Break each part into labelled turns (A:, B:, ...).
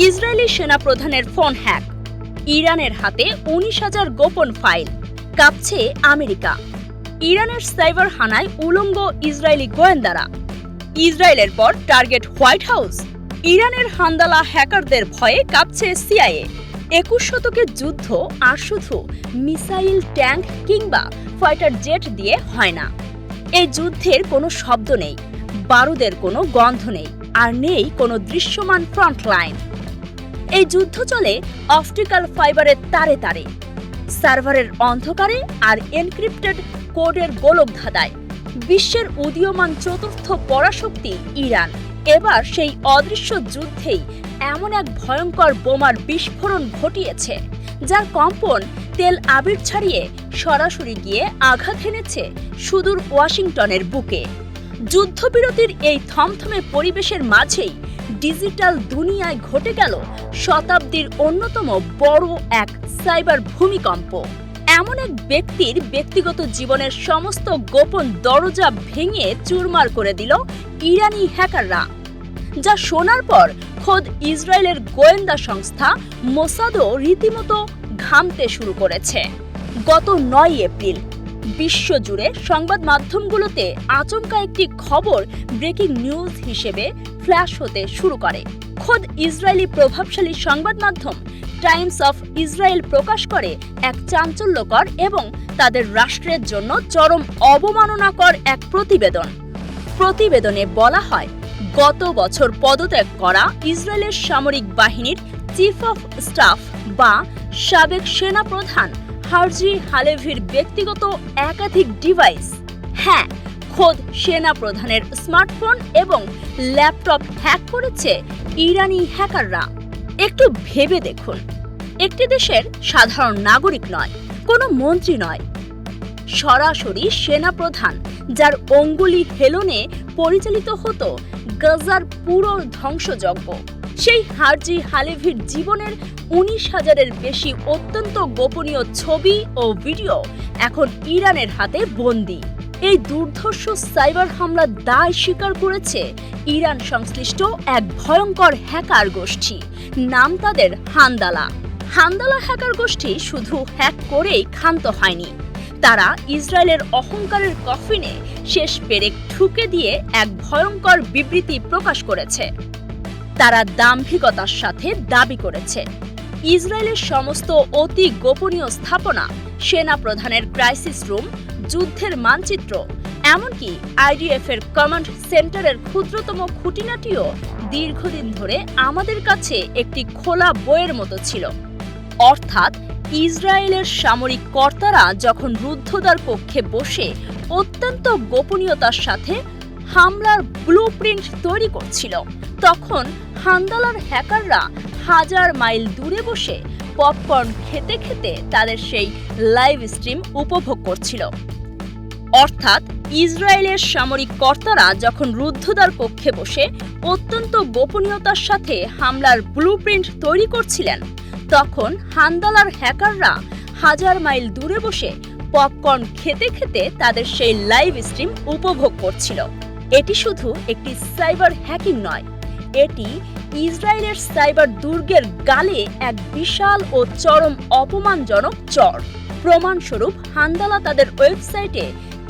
A: Israeli সেনাপ্রধানের phone hack, ইরানের হাতে 19,000 গোপন ফাইল, কাঁপছে আমেরিকা। ইরানের সাইবার হানায় উলঙ্গ ইসরায়েলি গোয়েন্দারা, ইসরায়েলের পর টার্গেট হোয়াইট হাউস। ইরানের হান্দালা হ্যাকারদের ভয়ে কাঁপছে সিআইএ। 21 শতকের যুদ্ধ আর শুধু মিসাইল, ট্যাঙ্ক কিংবা ফাইটার জেট দিয়ে হয় না। এই যুদ্ধের কোনো শব্দ নেই, বারুদের কোনো গন্ধ নেই, আর নেই কোনো দৃশ্যমান ফ্রন্ট লাইন। এই যুদ্ধ চলে অপটিক্যাল ফাইবারের তারে তারে, সার্ভারের অন্ধকারে আর এনক্রিপ্টেড কোডের গোলকধাঁধায়। বিশ্বের উদীয়মান চতুর্থ পরাশক্তি ইরান এবার সেই অদৃশ্য যুদ্ধেই এমন এক ভয়ঙ্কর বোমার বিস্ফোরণ ঘটিয়েছে, যার কম্পন তেল আবির ছাড়িয়ে সরাসরি গিয়ে আঘাত হেনেছে সুদূর ওয়াশিংটনের বুকে। যুদ্ধবিরতির এই থমথমে পরিবেশের মাঝেই ডিজিটাল দুনিয়ায় ঘটে গেল শতাব্দীর অন্যতম বড় এক সাইবার ভূমিকম্প। এমন এক ব্যক্তির ব্যক্তিগত জীবনের সমস্ত গোপন দরজা ভেঙে চুরমার করে দিল ইরানি হ্যাকাররা, যা শোনার পর খোদ ইসরায়েলের গোয়েন্দা সংস্থা মোসাদও রীতিমতো ঘামতে শুরু করেছে। গত 9 এপ্রিল বিশ্বজুড়ে সংবাদ মাধ্যমগুলোতে আচমকা একটি খবর ব্রেকিং নিউজ হিসেবে ফ্ল্যাশ হতে শুরু করে। খোদ ইসরায়েলি প্রভাবশালী সংবাদ মাধ্যম টাইমস অফ ইসরায়েল প্রকাশ করে এক চাঞ্চল্যকর এবং তাদের রাষ্ট্রের জন্য চরম অবমাননাকর এক প্রতিবেদন। প্রতিবেদনে বলা হয়, গত বছর পদত্যাগ করা ইসরায়েলের সামরিক বাহিনীর চিফ অফ স্টাফ বা সাবেক সেনাপ্রধান হার্জি হালেভির ব্যক্তিগত একাধিক ডিভাইস, হ্যাঁ, খোদ সেনাপ্রধানের স্মার্টফোন এবং ল্যাপটপ হ্যাক করেছে ইরানি হ্যাকাররা। একটু ভেবে দেখুন, একটি দেশের সাধারণ নাগরিক নয়, কোনো মন্ত্রী নয়, সরাসরি সেনাপ্রধান, যার অঙ্গুলি হেলনে পরিচালিত হতো গাজার পুরো ধ্বংসযজ্ঞ, সেই হার্জি হালেভির জীবনের 19,000-এর বেশি অত্যন্ত গোপনীয় ছবি ও ভিডিও এখন ইরানের হাতে বন্দী। এই দুর্ধর্ষ সাইবার হামলার দায় স্বীকার করেছে ইরান সংশ্লিষ্ট এক ভয়ঙ্কর হ্যাকার গোষ্ঠী, নাম তাদের হান্দালা। হান্দালা হ্যাকার গোষ্ঠী শুধু হ্যাক করেই ক্ষান্ত হয়নি, তারা ইসরায়েলের অহংকারের কফিনে শেষ পেরেক ঠুকে দিয়ে এক ভয়ঙ্কর বিবৃতি প্রকাশ করেছে। তারা দাম্ভিকতার সাথে দাবি করেছে ইসরায়েলের সমস্ত অতি গোপনীয় স্থাপনা, সেনাপ্রধানের ক্রাইসিস রুম, যুদ্ধের মানচিত্র, এমনকি আইডিএফ এর কমান্ড সেন্টারের ক্ষুদ্রতম খুঁটিনাটিও দীর্ঘদিন ধরে আমাদের কাছে একটি খোলা বইয়ের মতো ছিল। অর্থাৎ ইসরায়েলের সামরিক কর্তারা যখন রুদ্ধদ্বার কক্ষে বসে অত্যন্ত গোপনীয়তার সাথে হামলার ব্লুপ্রিন্ট তৈরি করছিল, তখন হান্দালার হ্যাকাররা 1000 মাইল দূরে বসে পপকর্ন খেতে খেতে তাদের সেই লাইভ স্ট্রিম উপভোগ করছিল। অর্থাৎ ইসরায়েলের সামরিক কর্তারা যখন রুদ্ধদ্বার কক্ষে বসে অত্যন্ত গোপনীয়তার সাথে হামলার ব্লুপ্রিন্ট তৈরি করছিলেন, তখন হান্দালার হ্যাকাররা 1000 মাইল দূরে বসে পপকর্ন খেতে খেতে তাদের সেই লাইভ স্ট্রিম উপভোগ করছিল। এটি শুধু একটি সাইবার হ্যাকিং নয়, এটি ইসরায়েলের সাইবার দুর্গের গালে এক বিশাল ও চরম অপমানজনক চড়। প্রমাণস্বরূপ হান্দালা তাদের ওয়েবসাইটে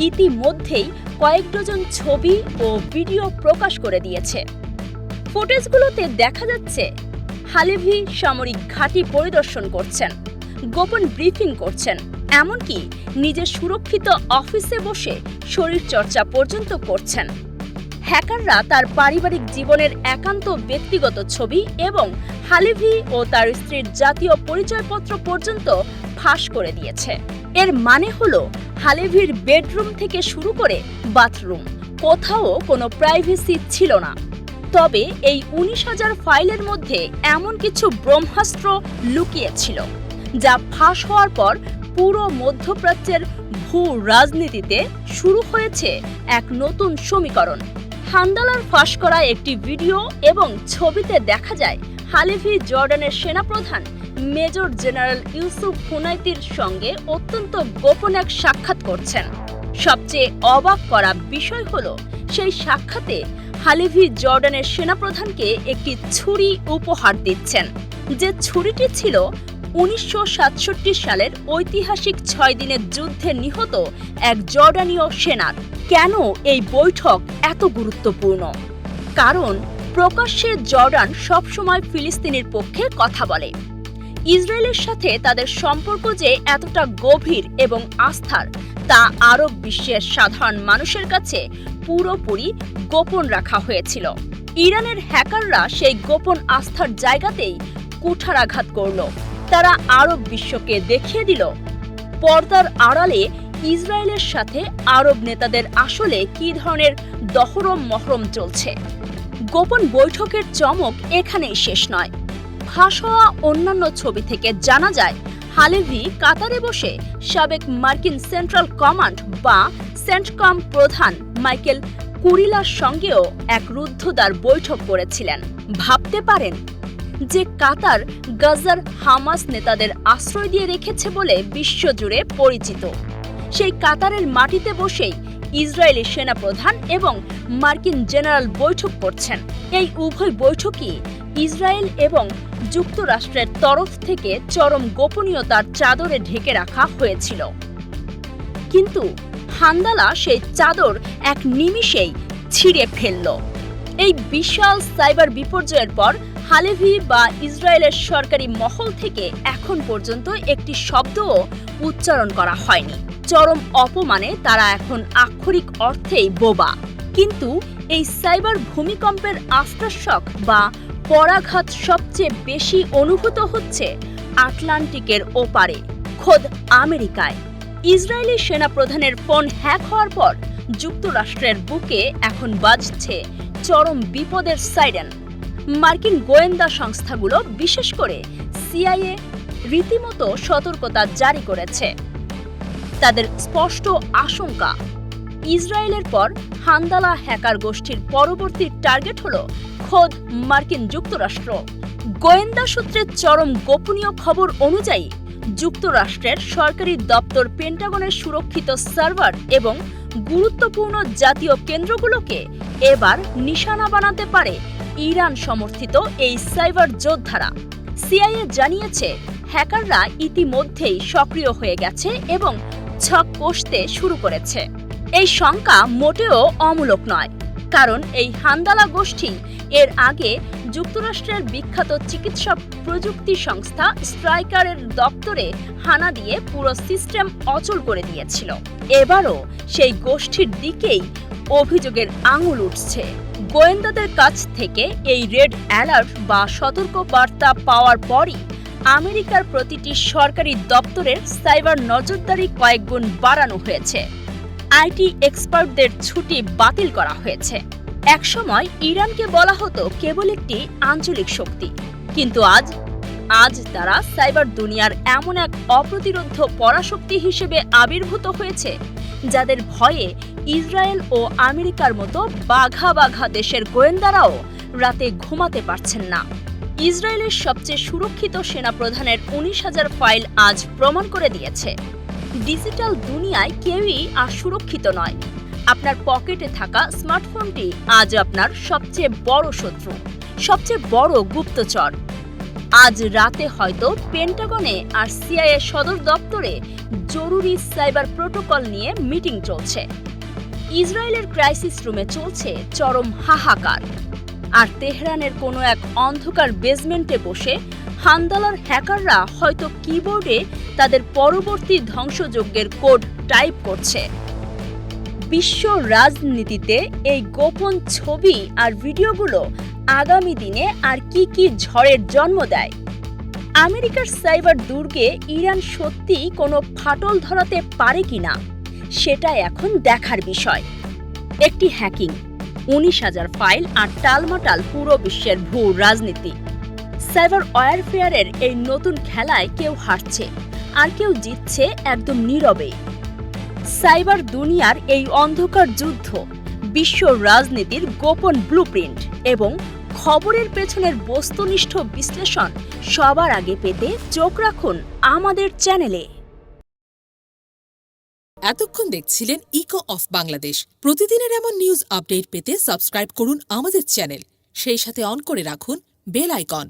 A: ইতিমধ্যেই কয়েক ডজন ছবি ও ভিডিও প্রকাশ করে দিয়েছে। ফুটেজগুলোতে দেখা যাচ্ছে হালেভি সামরিক ঘাঁটি পরিদর্শন করছেন, গোপন ব্রিফিং করছেন, এমনকি নিজের সুরক্ষিত অফিসে বসে শরীরচর্চা পর্যন্ত করছেন। হ্যাকাররা তার পারিবারিক জীবনের একান্ত ব্যক্তিগত ছবি এবং হালেভি ও তার স্ত্রীর জাতীয় পরিচয়পত্র পর্যন্ত ফাঁস করে দিয়েছে। এর মানে হলো হালেভির বেডরুম থেকে শুরু করে বাথরুম, কোথাও কোনো প্রাইভেসি ছিল না। তবে এই 19,000 ফাইলের মধ্যে এমন কিছু ব্রহ্মাস্ত্র লুকিয়ে ছিল, যা ফাঁস হওয়ার পর পুরো মধ্যপ্রাচ্যের ভূ রাজনীতিতে শুরু হয়েছে এক নতুন সমীকরণ। হান্দালার ফাঁস করা একটি ভিডিও এবং ছবিতে দেখা যায় হালেভি জর্ডানের সেনাপ্রধান মেজর জেনারেল ইউসুফ হুনাইতির সঙ্গে অত্যন্ত গোপন এক সাক্ষাৎ করছেন। সবচেয়ে অবাক করা বিষয় হলো, সেই সাক্ষাতে হালেভি জর্ডানের সেনাপ্রধানকে একটি ছুরি উপহার দিচ্ছেন, যে ছুরিটি ছিল 1967 সালের ঐতিহাসিক 6 দিনের যুদ্ধে নিহত এক জর্ডানীয় সেনার। কেন এই বৈঠক এত গুরুত্বপূর্ণ? কারণ প্রকাশ্যে জর্ডান সবসময় ফিলিস্তিনের পক্ষে কথা বলে। ইসরায়েলের সাথে তাদের সম্পর্ক যে এতটা গভীর এবং আস্থার, তা আরব বিশ্বের সাধারণ মানুষের কাছে পুরোপুরি গোপন রাখা হয়েছিল। ইরানের হ্যাকাররা সেই গোপন আস্থার জায়গাতেই কুঠারাঘাত করল। তারা আরব বিশ্বকে দেখিয়ে দিল পর্দার আড়ালে ইসরায়েলের সাথে আরব নেতাদের আসলে কী ধরনের দহরম মহরম চলছে। গোপন বৈঠকের চমক এখানেই শেষ নয়। ফাঁস হওয়া অন্যান্য ছবি থেকে জানা যায়, হালেভি কাতারে বসে সাবেক মার্কিন সেন্ট্রাল কমান্ড বা সেন্টকম প্রধান মাইকেল কুরিলার সঙ্গেও এক রুদ্ধদ্বার বৈঠক করেছিলেন। ভাবতে পারেন যে কাতার গাজার হামাস নেতাদের আশ্রয় দিয়ে রেখেছে বলে বিশ্বজুড়ে পরিচিত, সেই কাতারের মাটিতে বসেই ইসরায়েলি সেনাপ্রধান এবং মার্কিন জেনারেল বৈঠক করছেন। এই উভয় বৈঠকই ইসরায়েল এবং যুক্তরাষ্ট্রের তরফ থেকে চরম গোপনীয়তার চাদরে ঢেকে রাখা হয়েছিল। কিন্তু হান্দালা সেই চাদর এক নিমিষেই ছিঁড়ে ফেলল। এই বিশাল সাইবার বিপর্যয়ের পর হালেভি বা ইসরায়েলের সরকারি মহল থেকে এখন পর্যন্ত একটি শব্দও উচ্চারণ করা হয়নি। চরম অপমানে তারা এখন আক্ষরিক অর্থেই বোবা। কিন্তু এই সাইবার ভূমিকম্পের আফটারশক বা পরাঘাত সবচেয়ে বেশি অনুভূত হচ্ছে আটলান্টিকের ওপারে, খোদ আমেরিকায়। ইসরায়েলি সেনাপ্রধানের ফোন হ্যাক হওয়ার পর যুক্তরাষ্ট্রের বুকে এখন বাজছে চরম বিপদের সাইরেন। মার্কিন গোয়েন্দা সংস্থাগুলো, বিশেষ করে সিআইএ, রীতিমতো সতর্কতা জারি করেছে। তাদের স্পষ্ট আশঙ্কা, ইসরায়েলের পর হান্দালা হ্যাকার গোষ্ঠীর পরবর্তী টার্গেট হল খোদ মার্কিন যুক্তরাষ্ট্র। গোয়েন্দা সূত্রের চরম গোপনীয় খবর অনুযায়ী যুক্তরাষ্ট্রের সরকারি দপ্তর পেন্টাগনের সুরক্ষিত সার্ভার এবং গুরুত্বপূর্ণ জাতীয় কেন্দ্রগুলোকে এবার নিশানা বানাতে পারে ইরান সমর্থিত এই সাইবার যোদ্ধারা। সিআইএ জানিয়েছে, হ্যাকাররা ইতিমধ্যেই সক্রিয় হয়ে গেছে এবং ছক কষতে শুরু করেছে। এই শঙ্কা মোটেও অমূলক নয়, কারণ এই হান্দালা গোষ্ঠী এর আগে যুক্তরাষ্ট্রের বিখ্যাত চিকিৎসা প্রযুক্তি সংস্থা স্ট্রাইকারের দপ্তরে হানা দিয়ে পুরো সিস্টেম অচল করে দিয়েছিল। এবারও সেই গোষ্ঠীর দিকেই অভিযোগের আঙুল উঠছে। গোয়েন্দাদের কাছ থেকে এই রেড অ্যালার্ট বা সতর্ক বার্তা পাওয়ার পরই আমেরিকার প্রতিটি সরকারি দপ্তরের সাইবার নজরদারি কয়েকগুণ বাড়ানো হয়েছে। আইটি এক্সপার্টদের ছুটি বাতিল করা হয়েছে। একসময় ইরানকে বলা হতো কেবল একটি আঞ্চলিক শক্তি, কিন্তু আজ তারা সাইবার দুনিয়ার এমন এক অপ্রতিরোধ্য পরাশক্তি হিসেবে আবির্ভূত হয়েছে, যাদের ভয়ে ইসরায়েল ও আমেরিকার মতো বাঘা বাঘা দেশের গোয়েন্দারাও রাতে ঘুমাতে পারছেন না। ইসরায়েলের সবচেয়ে সুরক্ষিত সেনাপ্রধানের 19,000 ফাইল আজ প্রমাণ করে দিয়েছে, ডিজিটাল দুনিয়ায় কেউই আর সুরক্ষিত নয়। আপনার পকেটে থাকা স্মার্টফোনটি আজ আপনার সবচেয়ে বড় শত্রু, সবচেয়ে বড় গুপ্তচর। আজ রাতে হয়তো পেন্টাগনে আর সিআইএ সদর দপ্তরে জরুরি সাইবার প্রোটোকল নিয়ে মিটিং চলছে। ইসরায়েলের ক্রাইসিস রুমে চলছে চরম হাহাকার, আর তেহরানের কোনো এক অন্ধকার বেসমেন্টে বসে হান্দালার হ্যাকাররা হয়তো কিবোর্ডে তাদের পরবর্তী ধ্বংসযজ্ঞের কোড টাইপ করছে। বিশ্ব রাজনীতিতে এই গোপন ছবি আর ভিডিওগুলো আগামী দিনে আর কি ঝড়ের জন্ম দেয়। আমেরিকার সাইবার দুর্গে ইরান সত্যি কোনো ফাটল ধরাতে পারে কিনা, সেটা এখন দেখার বিষয়। একটি হ্যাকিং, 19,000 ফাইল আর টালমাটাল পুরো বিশ্বের ভূ রাজনীতি। সাইবার ওয়ারফেয়ারের এই নতুন খেলায় কেউ হারছে আর কেউ জিতছে একদম নীরবে। সাইবার দুনিয়ার এই অন্ধকার যুদ্ধ বিশ্ব রাজনীতির গোপন ব্লুপ্রিন্ট এবং খবরের পেছনের বস্তুনিষ্ঠ বিশ্লেষণ সবার আগে পেতে চোখ রাখুন আমাদের চ্যানেলে।
B: এতক্ষণ দেখছিলেন ইকো অফ বাংলাদেশ। প্রতিদিনের এমন নিউজ আপডেট পেতে সাবস্ক্রাইব করুন আমাদের চ্যানেল, সেই সাথে অন করে রাখুন বেল আইকন।